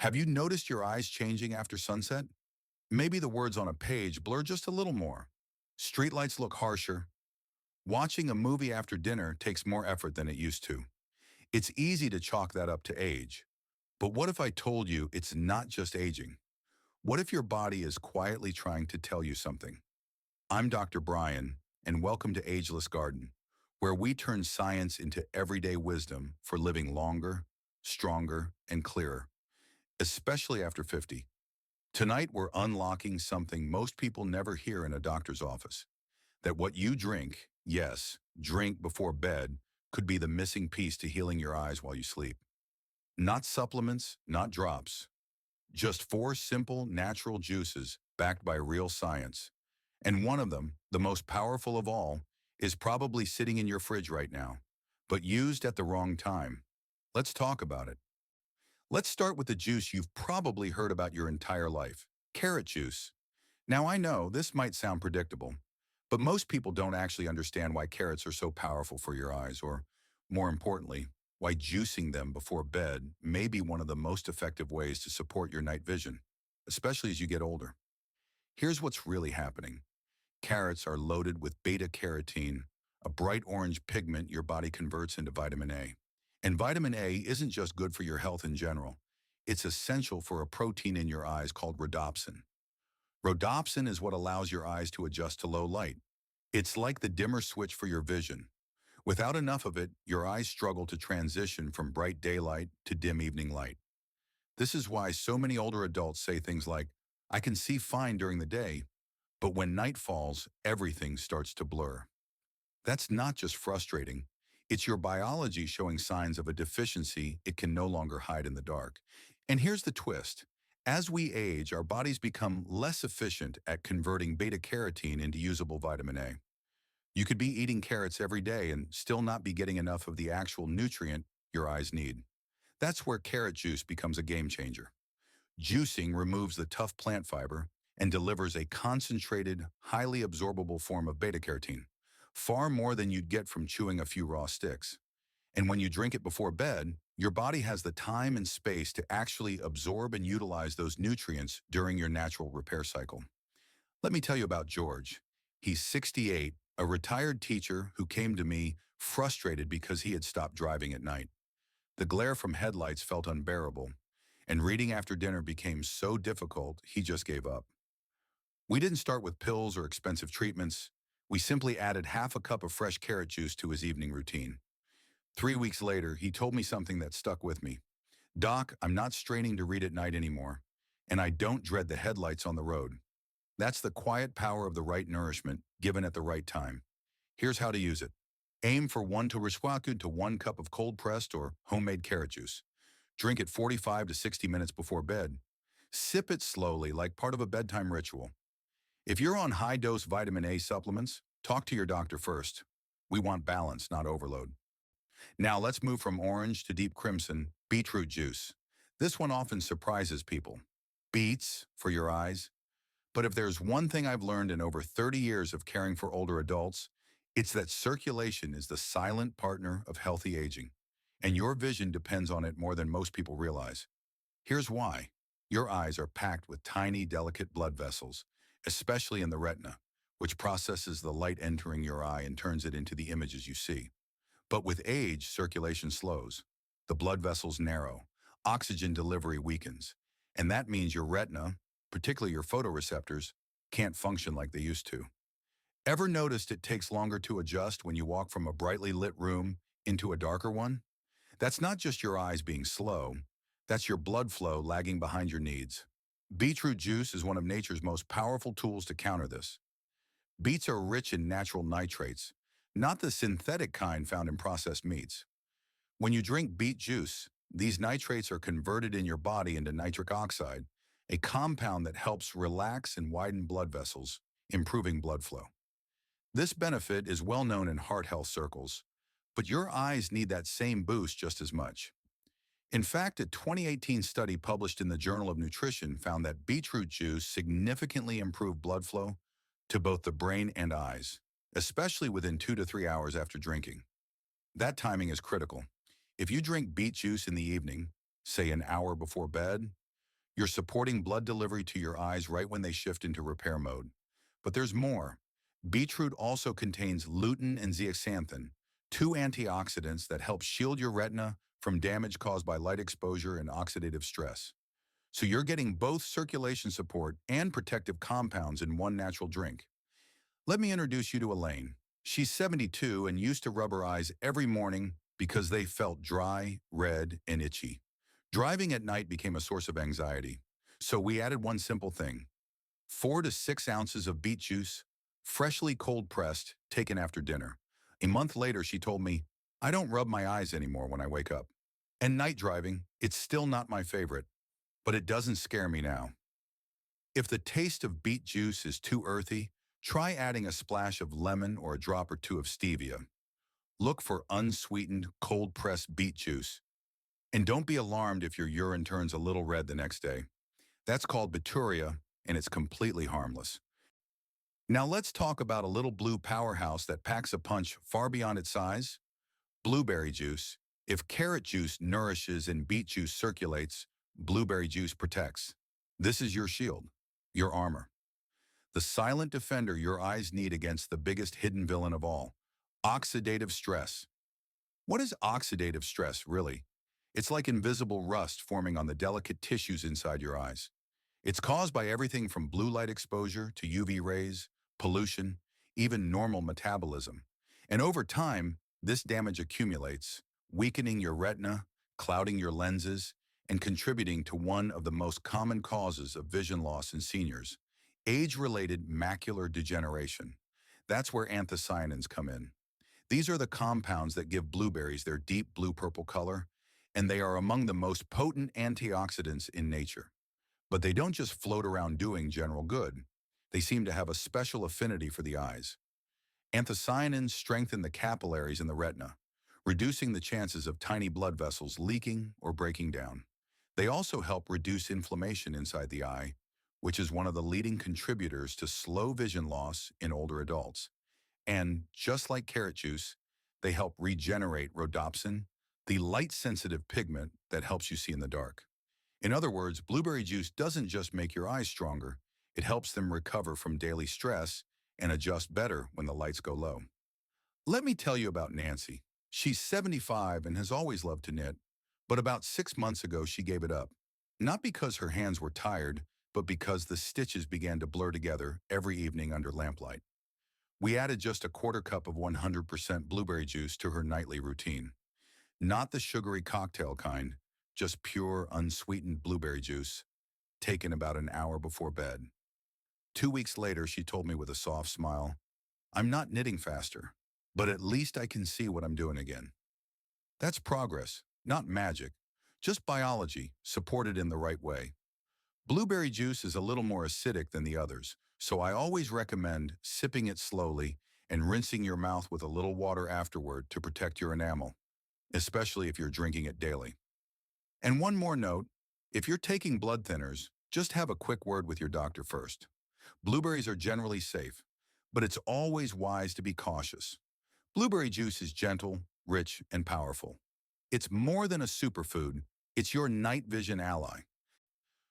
Have you noticed your eyes changing after sunset? Maybe the words on a page blur just a little more. Streetlights look harsher. Watching a movie after dinner takes more effort than it used to. It's easy to chalk that up to age. But what if I told you it's not just aging? What if your body is quietly trying to tell you something? I'm Dr. Brian, and welcome to Ageless Garden, where we turn science into everyday wisdom for living longer, stronger, and clearer, especially after 50. Tonight, we're unlocking something most people never hear in a doctor's office. That what you drink, yes, drink before bed, could be the missing piece to healing your eyes while you sleep. Not supplements, not drops. Just four simple, natural juices backed by real science. And one of them, the most powerful of all, is probably sitting in your fridge right now, but used at the wrong time. Let's talk about it. Let's start with the juice you've probably heard about your entire life, carrot juice. Now I know this might sound predictable, but most people don't actually understand why carrots are so powerful for your eyes, or more importantly, why juicing them before bed may be one of the most effective ways to support your night vision, especially as you get older. Here's what's really happening. Carrots are loaded with beta-carotene, a bright orange pigment your body converts into vitamin A. And vitamin A isn't just good for your health in general. It's essential for a protein in your eyes called rhodopsin. Rhodopsin is what allows your eyes to adjust to low light. It's like the dimmer switch for your vision. Without enough of it, your eyes struggle to transition from bright daylight to dim evening light. This is why so many older adults say things like, "I can see fine during the day, but when night falls, everything starts to blur." That's not just frustrating. It's your biology showing signs of a deficiency it can no longer hide in the dark. And here's the twist. As we age, our bodies become less efficient at converting beta-carotene into usable vitamin A. You could be eating carrots every day and still not be getting enough of the actual nutrient your eyes need. That's where carrot juice becomes a game changer. Juicing removes the tough plant fiber and delivers a concentrated, highly absorbable form of beta-carotene, far more than you'd get from chewing a few raw sticks. And when you drink it before bed, your body has the time and space to actually absorb and utilize those nutrients during your natural repair cycle. Let me tell you about George. He's 68, a retired teacher who came to me frustrated because he had stopped driving at night. The glare from headlights felt unbearable, and reading after dinner became so difficult he just gave up. We didn't start with pills or expensive treatments. We simply added half a cup of fresh carrot juice to his evening routine. 3 weeks later, he told me something that stuck with me. "Doc, I'm not straining to read at night anymore, and I don't dread the headlights on the road." That's the quiet power of the right nourishment given at the right time. Here's how to use it. Aim for 1 to 1 cup of cold-pressed or homemade carrot juice. Drink it 45 to 60 minutes before bed. Sip it slowly like part of a bedtime ritual. If you're on high-dose vitamin A supplements, talk to your doctor first. We want balance, not overload. Now let's move from orange to deep crimson, beetroot juice. This one often surprises people. Beets for your eyes. But if there's one thing I've learned in over 30 years of caring for older adults, it's that circulation is the silent partner of healthy aging. And your vision depends on it more than most people realize. Here's why. Your eyes are packed with tiny, delicate blood vessels, especially in the retina, which processes the light entering your eye and turns it into the images you see. But with age, circulation slows. The blood vessels narrow. Oxygen delivery weakens. And that means your retina, particularly your photoreceptors, can't function like they used to. Ever noticed it takes longer to adjust when you walk from a brightly lit room into a darker one? That's not just your eyes being slow. That's your blood flow lagging behind your needs. Beetroot juice is one of nature's most powerful tools to counter this. Beets are rich in natural nitrates, not the synthetic kind found in processed meats. When you drink beet juice, these nitrates are converted in your body into nitric oxide, a compound that helps relax and widen blood vessels, improving blood flow. This benefit is well known in heart health circles, but your eyes need that same boost just as much. In fact, a 2018 study published in the Journal of Nutrition found that beetroot juice significantly improved blood flow to both the brain and eyes, especially within 2 to 3 hours after drinking. That timing is critical. If you drink beet juice in the evening, say an hour before bed, You're supporting blood delivery to your eyes right when they shift into repair mode. But there's more. Beetroot also contains lutein and zeaxanthin, two antioxidants that help shield your retina from damage caused by light exposure and oxidative stress. So you're getting both circulation support and protective compounds in one natural drink. Let me introduce you to Elaine. She's 72 and used to rub her eyes every morning because they felt dry, red, and itchy. Driving at night became a source of anxiety. So we added one simple thing: 4 to 6 ounces of beet juice, freshly cold pressed, taken after dinner. A month later, she told me, I don't rub my eyes anymore when I wake up. And night driving, it's still not my favorite, but it doesn't scare me now. If the taste of beet juice is too earthy, try adding a splash of lemon or a drop or two of stevia. Look for unsweetened, cold-pressed beet juice. And don't be alarmed if your urine turns a little red the next day. That's called bituria, and it's completely harmless. Now let's talk about a little blue powerhouse that packs a punch far beyond its size: blueberry juice. If carrot juice nourishes and beet juice circulates, blueberry juice protects. This is your shield, your armor, the silent defender your eyes need against the biggest hidden villain of all: oxidative stress. What is oxidative stress, really? It's like invisible rust forming on the delicate tissues inside your eyes. It's caused by everything from blue light exposure to UV rays, pollution, even normal metabolism. And over time, this damage accumulates, weakening your retina, clouding your lenses, and contributing to one of the most common causes of vision loss in seniors: age-related macular degeneration. That's where anthocyanins come in. These are the compounds that give blueberries their deep blue-purple color, and they are among the most potent antioxidants in nature. But they don't just float around doing general good. They seem to have a special affinity for the eyes. Anthocyanins strengthen the capillaries in the retina, reducing the chances of tiny blood vessels leaking or breaking down. They also help reduce inflammation inside the eye, which is one of the leading contributors to slow vision loss in older adults. And just like carrot juice, they help regenerate rhodopsin, the light-sensitive pigment that helps you see in the dark. In other words, blueberry juice doesn't just make your eyes stronger, it helps them recover from daily stress and adjust better when the lights go low. Let me tell you about Nancy. She's 75 and has always loved to knit, but about 6 months ago she gave it up. Not because her hands were tired, but because the stitches began to blur together every evening under lamplight. We added just a quarter cup of 100% blueberry juice to her nightly routine. Not the sugary cocktail kind, just pure, unsweetened blueberry juice, taken about an hour before bed. 2 weeks later, she told me with a soft smile, I'm not knitting faster, but at least I can see what I'm doing again. That's progress, not magic, just biology supported in the right way. Blueberry juice is a little more acidic than the others, so I always recommend sipping it slowly and rinsing your mouth with a little water afterward to protect your enamel, especially if you're drinking it daily. And one more note: if you're taking blood thinners, just have a quick word with your doctor first. Blueberries are generally safe, but it's always wise to be cautious. Blueberry juice is gentle, rich, and powerful. It's more than a superfood, it's your night vision ally.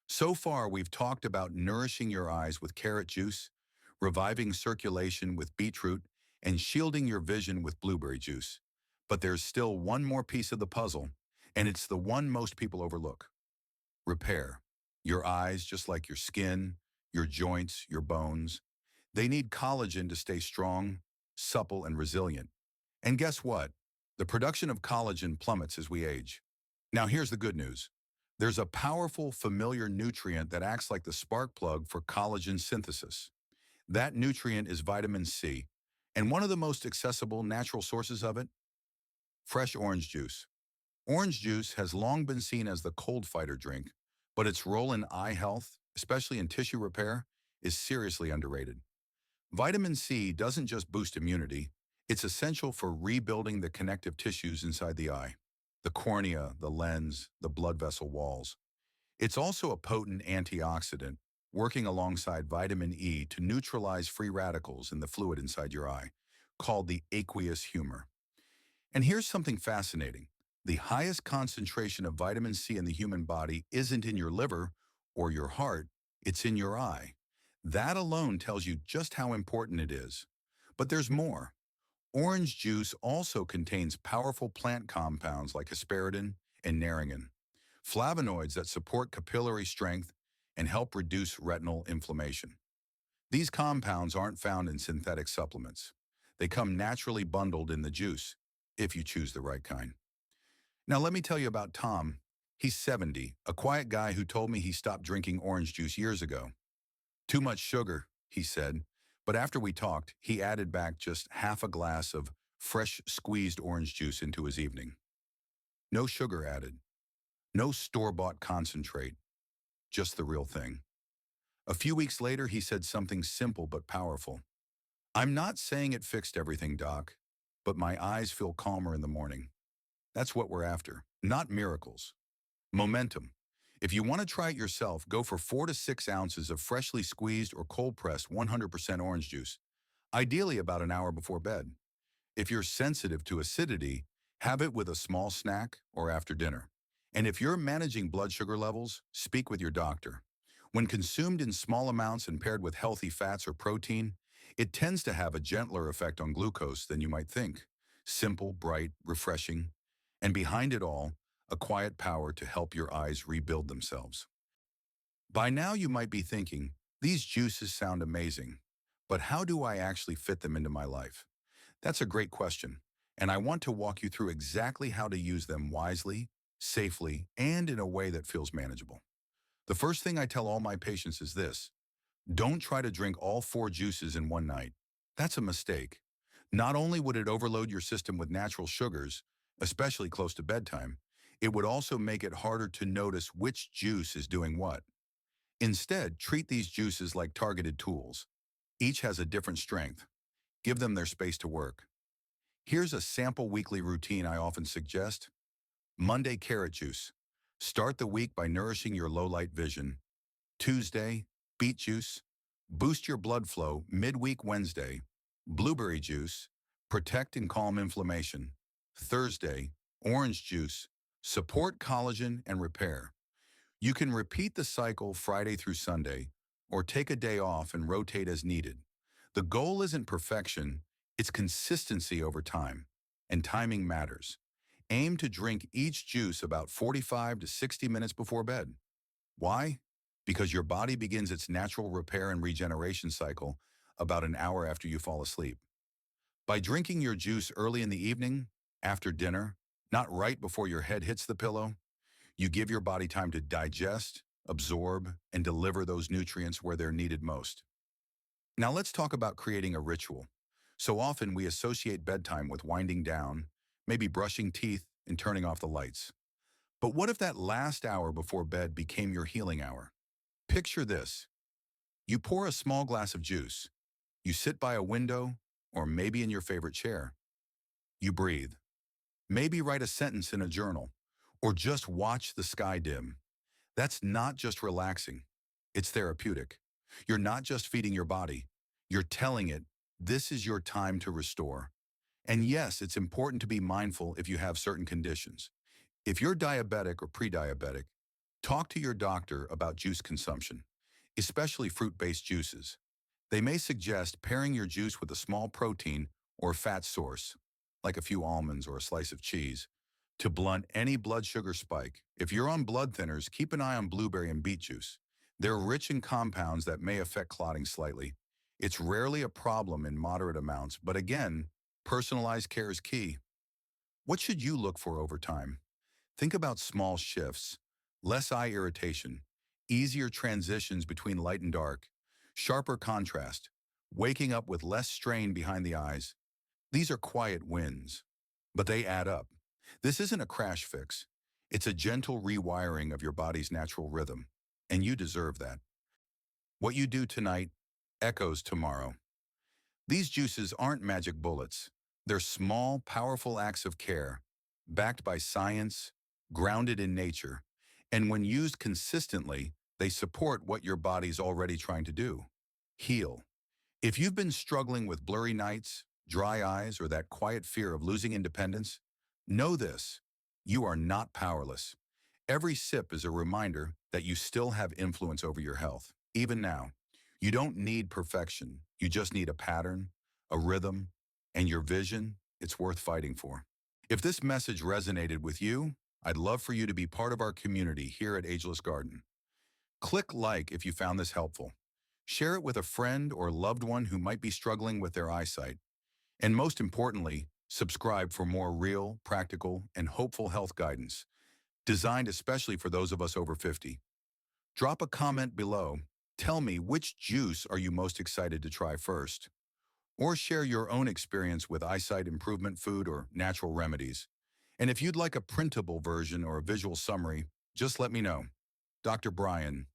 So far, we've talked about nourishing your eyes with carrot juice, reviving circulation with beetroot, and shielding your vision with blueberry juice. But there's still one more piece of the puzzle, and it's the one most people overlook: repair. Your eyes, just like your skin, your joints, your bones, they need collagen to stay strong, supple, and resilient. And guess what? The production of collagen plummets as we age. Now here's the good news. There's a powerful, familiar nutrient that acts like the spark plug for collagen synthesis. That nutrient is vitamin C, and one of the most accessible natural sources of it: fresh orange juice. Orange juice has long been seen as the cold fighter drink, but its role in eye health, especially in tissue repair, is seriously underrated. Vitamin C doesn't just boost immunity, it's essential for rebuilding the connective tissues inside the eye: the cornea, the lens, the blood vessel walls. It's also a potent antioxidant, working alongside vitamin E to neutralize free radicals in the fluid inside your eye, called the aqueous humor. And here's something fascinating. The highest concentration of vitamin C in the human body isn't in your liver or your heart, it's in your eye. That alone tells you just how important it is. But there's more. Orange juice also contains powerful plant compounds like hesperidin and naringin, flavonoids that support capillary strength and help reduce retinal inflammation. These compounds aren't found in synthetic supplements. They come naturally bundled in the juice, if you choose the right kind. Now let me tell you about Tom. He's 70, a quiet guy who told me he stopped drinking orange juice years ago. Too much sugar, he said, but after we talked, he added back just half a glass of fresh squeezed orange juice into his evening. No sugar added, no store-bought concentrate, just the real thing. A few weeks later, he said something simple but powerful. I'm not saying it fixed everything, Doc, but my eyes feel calmer in the morning. That's what we're after, not miracles. Momentum. If you want to try it yourself, go for 4 to 6 ounces of freshly squeezed or cold-pressed 100% orange juice, ideally about an hour before bed. If you're sensitive to acidity, have it with a small snack or after dinner. And if you're managing blood sugar levels, speak with your doctor. When consumed in small amounts and paired with healthy fats or protein, it tends to have a gentler effect on glucose than you might think. Simple, bright, refreshing, and behind it all, a quiet power to help your eyes rebuild themselves. By now you might be thinking, these juices sound amazing, but how do I actually fit them into my life? That's a great question, and I want to walk you through exactly how to use them wisely, safely, and in a way that feels manageable. The first thing I tell all my patients is this: don't try to drink all 4 juices in one night. That's a mistake. Not only would it overload your system with natural sugars, especially close to bedtime, it would also make it harder to notice which juice is doing what. Instead, treat these juices like targeted tools. Each has a different strength. Give them their space to work. Here's a sample weekly routine I often suggest. Monday, carrot juice. Start the week by nourishing your low-light vision. Tuesday, beet juice. Boost your blood flow midweek Wednesday. Blueberry juice. Protect and calm inflammation. Thursday, orange juice. Support collagen and repair. You can repeat the cycle Friday through Sunday, or take a day off and rotate as needed. The goal isn't perfection, it's consistency over time, and timing matters. Aim to drink each juice about 45 to 60 minutes before bed. Why? Because your body begins its natural repair and regeneration cycle about an hour after you fall asleep. By drinking your juice early in the evening, after dinner, not right before your head hits the pillow, you give your body time to digest, absorb, and deliver those nutrients where they're needed most. Now let's talk about creating a ritual. So often we associate bedtime with winding down, maybe brushing teeth and turning off the lights. But what if that last hour before bed became your healing hour? Picture this. You pour a small glass of juice. You sit by a window, or maybe in your favorite chair. You breathe. Maybe write a sentence in a journal, or just watch the sky dim. That's not just relaxing. It's therapeutic. You're not just feeding your body. You're telling it, this is your time to restore. And yes, it's important to be mindful if you have certain conditions. If you're diabetic or pre-diabetic, talk to your doctor about juice consumption, especially fruit-based juices. They may suggest pairing your juice with a small protein or fat source, like a few almonds or a slice of cheese, to blunt any blood sugar spike. If you're on blood thinners, keep an eye on blueberry and beet juice. They're rich in compounds that may affect clotting slightly. It's rarely a problem in moderate amounts, but again, personalized care is key. What should you look for over time? Think about small shifts, less eye irritation, easier transitions between light and dark, sharper contrast, waking up with less strain behind the eyes. These are quiet wins, but they add up. This isn't a crash fix. It's a gentle rewiring of your body's natural rhythm, and you deserve that. What you do tonight echoes tomorrow. These juices aren't magic bullets. They're small, powerful acts of care, backed by science, grounded in nature, and when used consistently, they support what your body's already trying to do: heal. If you've been struggling with blurry nights, dry eyes, or that quiet fear of losing independence, know this: you are not powerless. Every sip is a reminder that you still have influence over your health, even now. You don't need perfection. You just need a pattern, a rhythm, and your vision. It's worth fighting for. If this message resonated with you, I'd love for you to be part of our community here at Ageless Garden. Click like if you found this helpful. Share it with a friend or loved one who might be struggling with their eyesight. And most importantly, subscribe for more real, practical, and hopeful health guidance, designed especially for those of us over 50. Drop a comment below. Tell me which juice are you most excited to try first? Or share your own experience with eyesight improvement food or natural remedies. And if you'd like a printable version or a visual summary, just let me know. Dr. Brian,